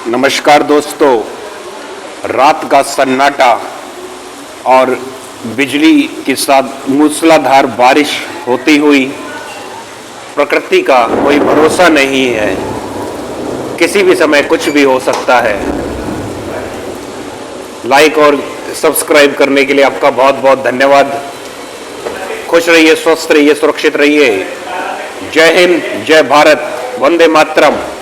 नमस्कार दोस्तों, रात का सन्नाटा और बिजली के साथ मूसलाधार बारिश होती हुई प्रकृति का कोई भरोसा नहीं है। किसी भी समय कुछ भी हो सकता है। लाइक और सब्सक्राइब करने के लिए आपका बहुत बहुत धन्यवाद। खुश रहिए, स्वस्थ रहिए, सुरक्षित रहिए। जय हिंद, जय भारत, वंदे मातरम।